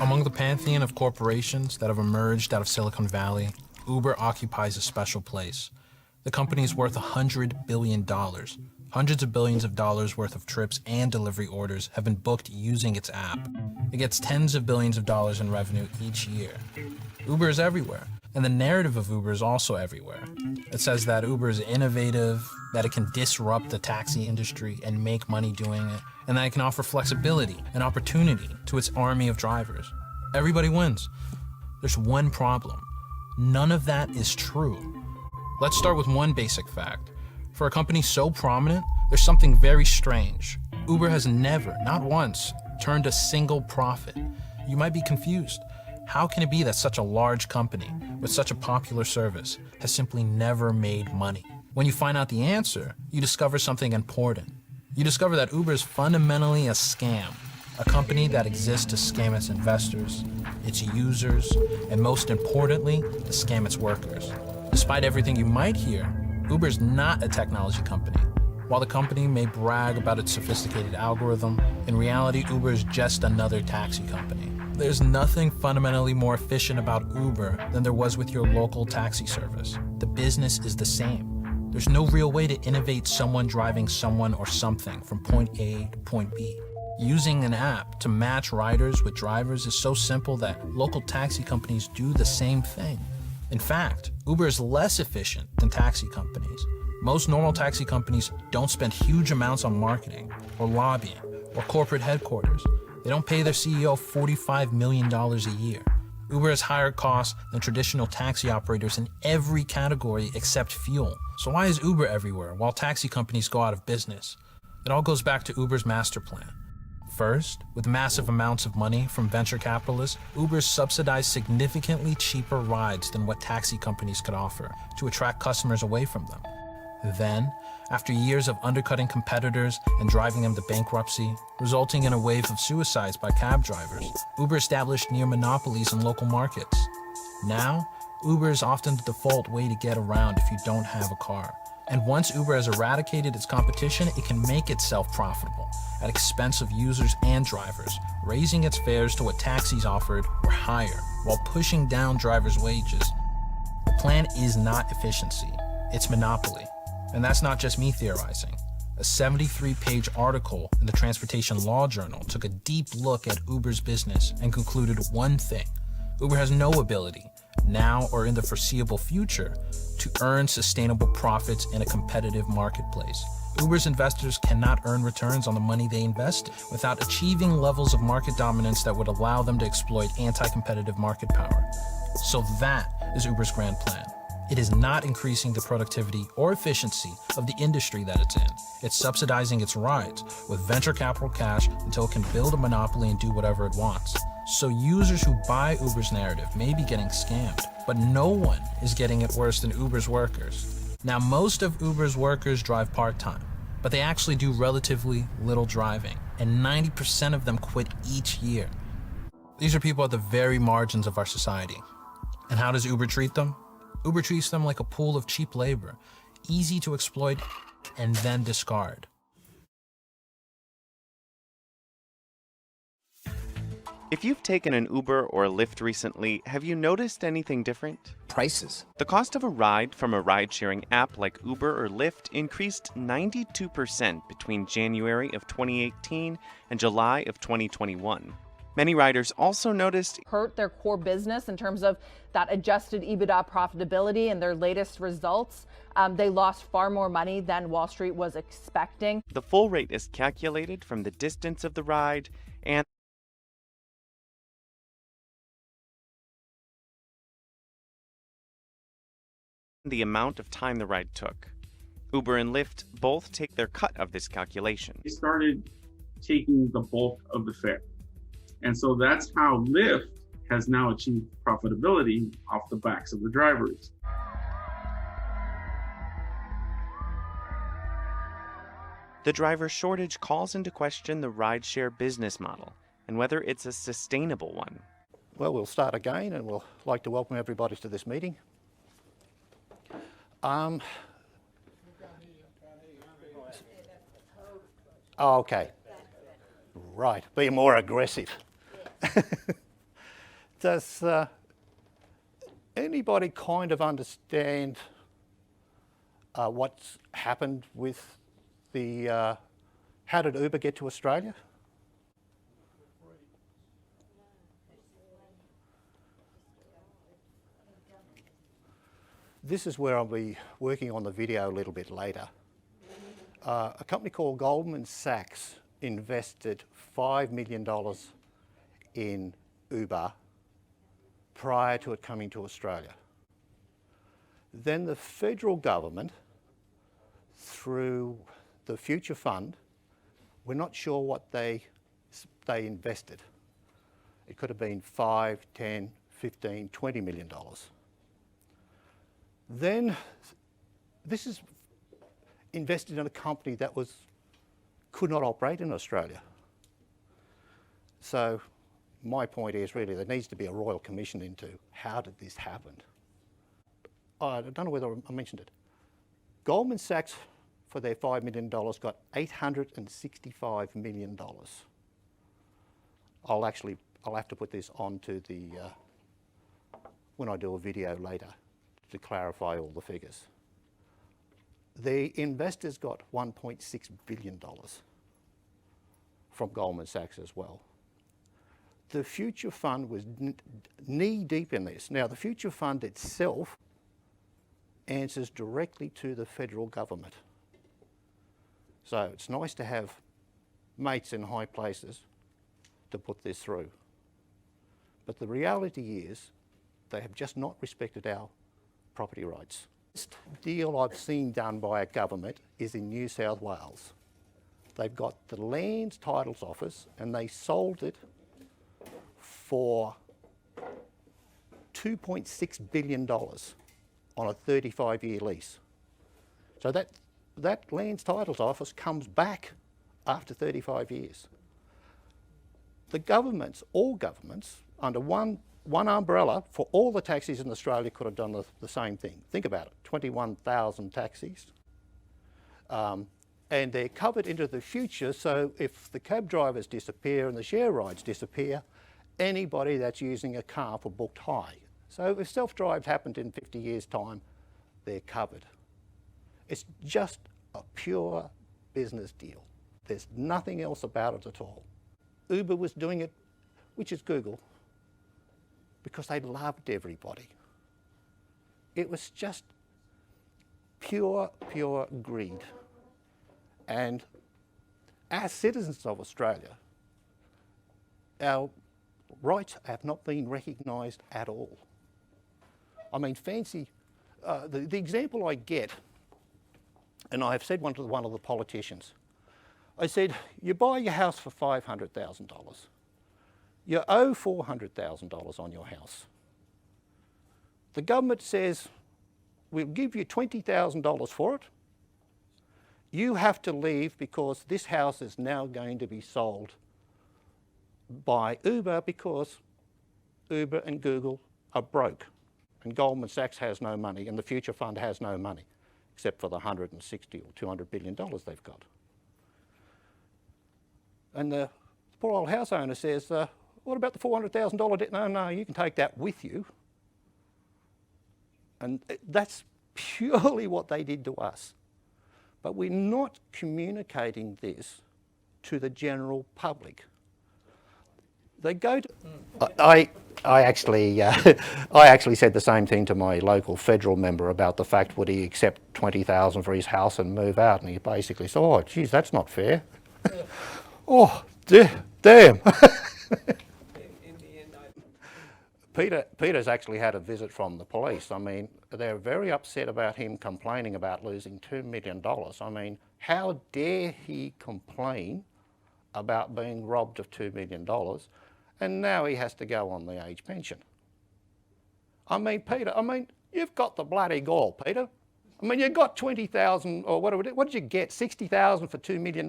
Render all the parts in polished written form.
Among the pantheon of corporations that have emerged out of Silicon Valley, Uber occupies a special place. The company is worth $100 billion. Hundreds of billions of dollars worth of trips and delivery orders have been booked using its app. It gets tens of billions of dollars in revenue each year. Uber is everywhere, and the narrative of Uber is also everywhere. It says that Uber is innovative, that it can disrupt the taxi industry and make money doing it, and that it can offer flexibility and opportunity to its army of drivers. Everybody wins. There's one problem. None of that is true. Let's start with one basic fact. For a company so prominent, there's something very strange. Uber has never, not once, turned a single profit. You might be confused. How can it be that such a large company with such a popular service has simply never made money? When you find out the answer, you discover something important. You discover that Uber is fundamentally a scam, a company that exists to scam its investors, its users, and most importantly, to scam its workers. Despite everything you might hear, Uber is not a technology company. While the company may brag about its sophisticated algorithm, in reality, Uber is just another taxi company. There's nothing fundamentally more efficient about Uber than there was with your local taxi service. The business is the same. There's no real way to innovate someone driving someone or something from point A to point B. Using an app to match riders with drivers is so simple that local taxi companies do the same thing. In fact, Uber is less efficient than taxi companies. Most normal taxi companies don't spend huge amounts on marketing or lobbying or corporate headquarters. They don't pay their CEO $45 million a year. Uber has higher costs than traditional taxi operators in every category except fuel. So why is Uber everywhere while taxi companies go out of business? It all goes back to Uber's master plan. First, with massive amounts of money from venture capitalists, Uber subsidized significantly cheaper rides than what taxi companies could offer to attract customers away from them. Then, after years of undercutting competitors and driving them to bankruptcy, resulting in a wave of suicides by cab drivers, Uber established near monopolies in local markets. Now, Uber is often the default way to get around if you don't have a car. And once Uber has eradicated its competition, it can make itself profitable at expense of users and drivers, raising its fares to what taxis offered or higher, while pushing down drivers' wages. The plan is not efficiency, it's monopoly. And that's not just me theorizing. A 73-page article in the Transportation Law Journal took a deep look at Uber's business and concluded one thing. Uber has no ability, now or in the foreseeable future, to earn sustainable profits in a competitive marketplace. Uber's investors cannot earn returns on the money they invest without achieving levels of market dominance that would allow them to exploit anti-competitive market power. So that is Uber's grand plan. It is not increasing the productivity or efficiency of the industry that it's in. It's subsidizing its rides with venture capital cash until it can build a monopoly and do whatever it wants. So users who buy Uber's narrative may be getting scammed, but no one is getting it worse than Uber's workers. Now, most of Uber's workers drive part-time, but they actually do relatively little driving, and 90% of them quit each year. These are people at the very margins of our society. And how does Uber treat them? Uber treats them like a pool of cheap labor, easy to exploit and then discard. If you've taken an Uber or a Lyft recently, have you noticed anything different? Prices. The cost of a ride from a ride-sharing app like Uber or Lyft increased 92% between January of 2018 and July of 2021. Many riders also noticed hurt their core business in terms of that adjusted EBITDA profitability and their latest results. They lost far more money than Wall Street was expecting. the full rate is calculated from the distance of the ride and the amount of time the ride took. Uber and Lyft both take their cut of this calculation. They started taking the bulk of the fare. And so that's how Lyft has now achieved profitability off the backs of the drivers. The driver shortage calls into question the rideshare business model and whether it's a sustainable one. Well, we'll start again, and we'll like to welcome everybody to this meeting. Oh, okay. Right, be more aggressive. Does anybody kind of understand what's happened with the, how did Uber get to Australia? This is where I'll be working on the video a little bit later. A company called Goldman Sachs invested $5 million in Uber prior to it coming to Australia. Then the federal government, through the Future Fund, we're not sure what they invested. It could have been 5, 10, 15, $20 million. Then this is invested in a company that could not operate in Australia. So my point is really there needs to be a royal commission into how did this happen. I don't know whether I mentioned it. Goldman Sachs, for their $5 million, got $865 million. I'll have to put this onto the, when I do a video later to clarify all the figures. The investors got $1.6 billion from Goldman Sachs as well. The Future Fund was knee deep in this. Now, the Future Fund itself answers directly to the federal government. So it's nice to have mates in high places to put this through. But the reality is they have just not respected our property rights. The best deal I've seen done by a government is in New South Wales. They've got the Lands Titles Office and they sold it for $2.6 billion on a 35-year lease. So that Lands Titles Office comes back after 35 years. The governments, all governments, under one umbrella for all the taxis in Australia could have done the same thing. Think about it, 21,000 taxis. And they're covered into the future, so if the cab drivers disappear and the share rides disappear, anybody that's using a car for booked high. So if self-drive happened in 50 years' time, they're covered. It's just a pure business deal. There's nothing else about it at all. Uber was doing it, which is Google, because they loved everybody. It was just pure greed. And as citizens of Australia, our rights have not been recognised at all. I mean, fancy, the example I get, and I have said one to one of the politicians, I said, you buy your house for $500,000. You owe $400,000 on your house. The government says, we'll give you $20,000 for it. You have to leave because this house is now going to be sold by Uber because Uber and Google are broke and Goldman Sachs has no money and the Future Fund has no money except for the $160 or $200 billion they've got. And the poor old house owner says, what about the $400,000 debt? No, you can take that with you. And that's purely what they did to us. But we're not communicating this to the general public. They go to... I actually said the same thing to my local federal member about the fact would he accept $20,000 for his house and move out, and he basically said, oh, geez, that's not fair. Oh, damn. Peter's actually had a visit from the police. I mean, they're very upset about him complaining about losing $2 million. I mean, how dare he complain about being robbed of $2 million and now he has to go on the age pension? I mean, Peter, you've got the bloody gall, Peter. I mean, you got 20,000 or what did you get? 60,000 for $2 million.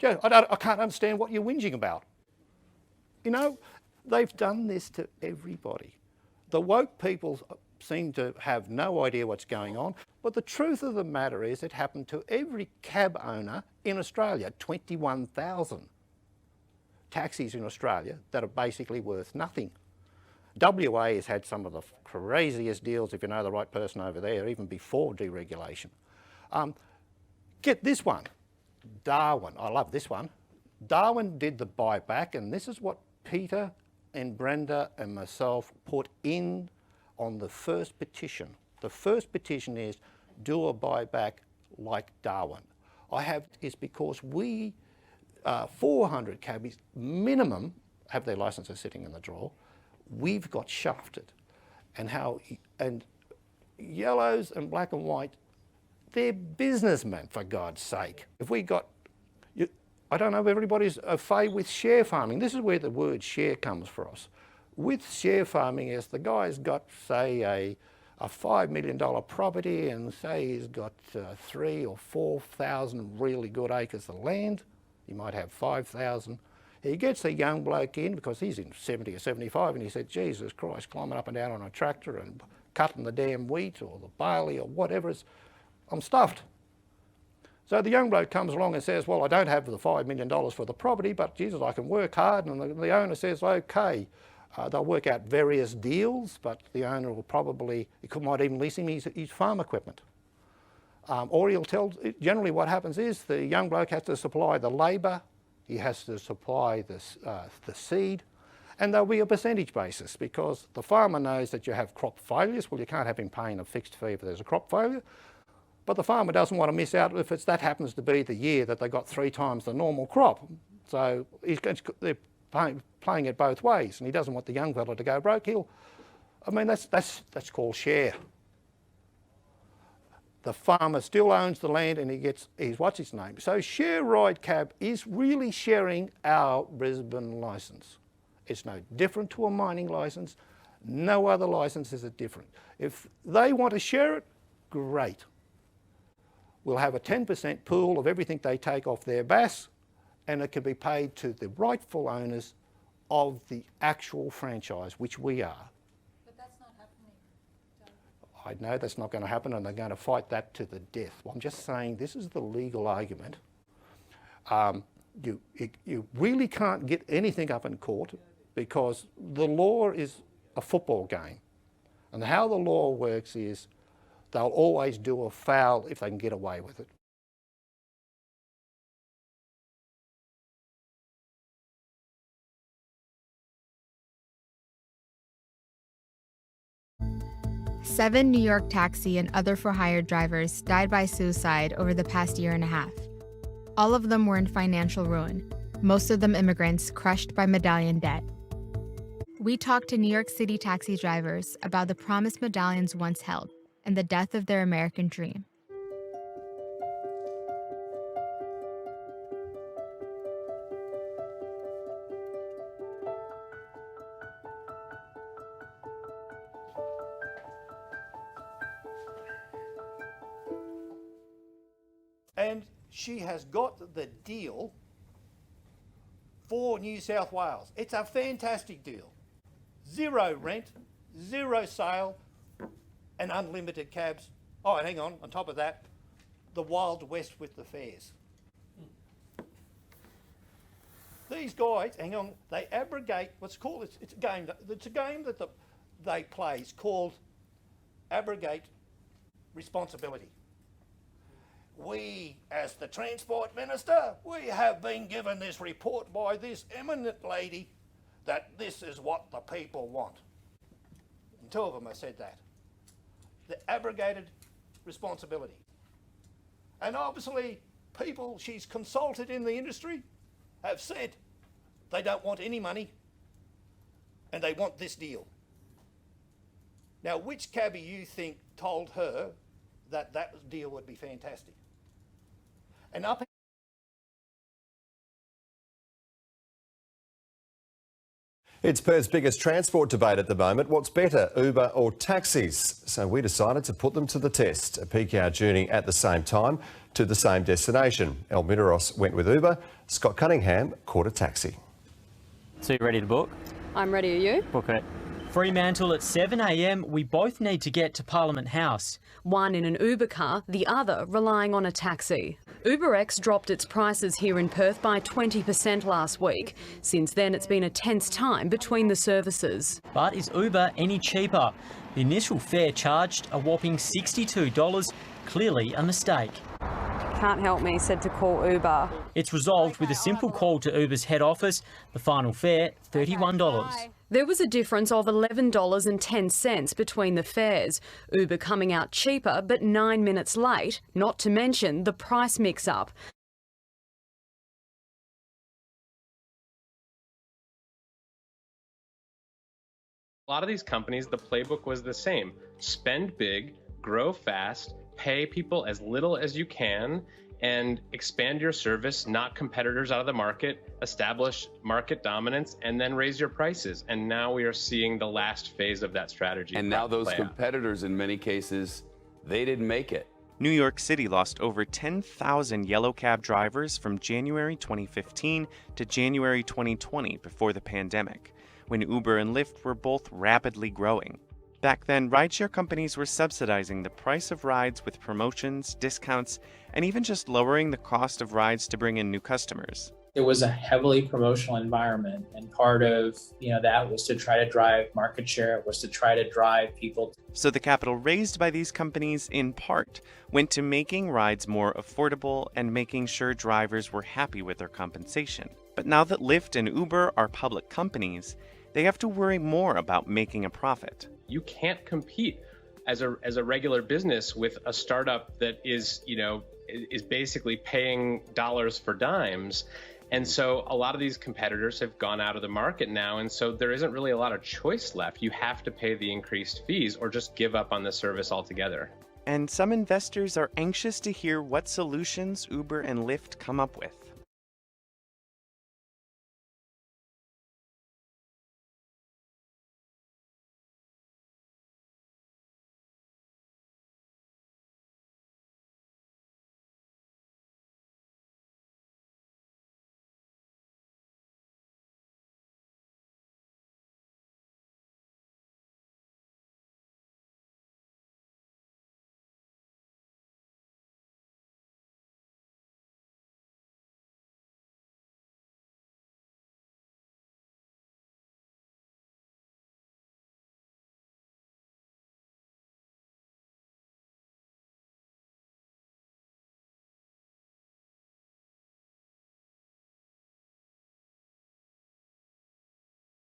Yeah, I can't understand what you're whinging about. You know, they've done this to everybody. The woke people seem to have no idea what's going on, but the truth of the matter is it happened to every cab owner in Australia, 21,000 taxis in Australia that are basically worth nothing WA has had some of the craziest deals, if you know the right person over there, even before deregulation. Get this one, Darwin. I love this one. Darwin did the buyback, and this is what Peter and Brenda and myself put in on the first petition. The first petition is do a buyback like Darwin. I have is because we 400 cabbies minimum have their licenses sitting in the drawer. We've got shafted, and yellows and black and white, they're businessmen, for God's sake. If we got, I don't know if everybody's au fait with share farming. This is where the word share comes from us. With share farming, is the guy's got, say, a $5 million property, and say he's got 3,000 or 4,000 really good acres of land. He might have 5,000. He gets a young bloke in because he's in 70 or 75, and he said, Jesus Christ, climbing up and down on a tractor and cutting the damn wheat or the barley or whatever, I'm stuffed. So the young bloke comes along and says, well, I don't have the $5 million for the property, but Jesus, I can work hard. And the owner says, okay. They'll work out various deals, but the owner will probably, might even lease him his farm equipment. Or he'll tell, generally what happens is the young bloke has to supply the labour, he has to supply the seed, and there'll be a percentage basis because the farmer knows that you have crop failures. Well, you can't have him paying a fixed fee if there's a crop failure, but the farmer doesn't want to miss out if that happens to be the year that they got 3 times the normal crop. So they're playing it both ways, and he doesn't want the young fella to go broke. That's called share. The farmer still owns the land, and he's what's his name? So share ride cab is really sharing our Brisbane licence. It's no different to a mining licence. No other licences are different. If they want to share it, great. We'll have a 10% pool of everything they take off their bass, and it can be paid to the rightful owners of the actual franchise, which we are. But that's not happening. I know that's not going to happen, and they're going to fight that to the death. Well, I'm just saying this is the legal argument. You really can't get anything up in court because the law is a football game. And how the law works is they'll always do a foul if they can get away with it. Seven New York taxi and other for-hire drivers died by suicide over the past year and a half. All of them were in financial ruin, most of them immigrants crushed by medallion debt. We talked to New York City taxi drivers about the promise medallions once held and the death of their American dream. And she has got the deal for New South Wales. It's a fantastic deal. 0 rent, 0 sale, and unlimited cabs. Oh, and hang on top of that, the Wild West with the fares. These guys, hang on, they abrogate what's called, it's a game that they play. It's called abrogate responsibility. We, as the Transport Minister, we have been given this report by this eminent lady that this is what the people want. And 2 of them have said that. The abrogated responsibility. And obviously, people she's consulted in the industry have said they don't want any money and they want this deal. Now, which cabbie you think told her that that deal would be fantastic? And up It's Perth's biggest transport debate at the moment. What's better, Uber or taxis? So we decided to put them to the test. A peak hour journey at the same time to the same destination. El Mineros went with Uber. Scott Cunningham caught a taxi. So you ready to book? I'm ready, are you? Book it. Fremantle at 7 a.m. We both need to get to Parliament House. One in an Uber car, the other relying on a taxi. UberX dropped its prices here in Perth by 20% last week. Since then, it's been a tense time between the services. But is Uber any cheaper? The initial fare charged a whopping $62, clearly a mistake. Can't help me, said to call Uber. It's resolved with a simple call to Uber's head office. The final fare, $31. There was a difference of $11.10 between the fares. Uber coming out cheaper but 9 minutes late, not to mention the price mix-up. A lot of these companies, the playbook was the same. Spend big, grow fast, pay people as little as you can, and expand your service, knock competitors out of the market, establish market dominance, and then raise your prices. And now we are seeing the last phase of that strategy. And now those competitors, in many cases, they didn't make it. New York City lost over 10,000 yellow cab drivers from January 2015 to January 2020 before the pandemic, when Uber and Lyft were both rapidly growing. Back then, rideshare companies were subsidizing the price of rides with promotions, discounts, and even just lowering the cost of rides to bring in new customers. It was a heavily promotional environment, and part of that was to try to drive market share. It was to try to drive people. So the capital raised by these companies, in part, went to making rides more affordable and making sure drivers were happy with their compensation. But now that Lyft and Uber are public companies, they have to worry more about making a profit. You can't compete as a regular business with a startup that is basically paying dollars for dimes. And so a lot of these competitors have gone out of the market now, and so there isn't really a lot of choice left. You have to pay the increased fees or just give up on the service altogether. And some investors are anxious to hear what solutions Uber and Lyft come up with.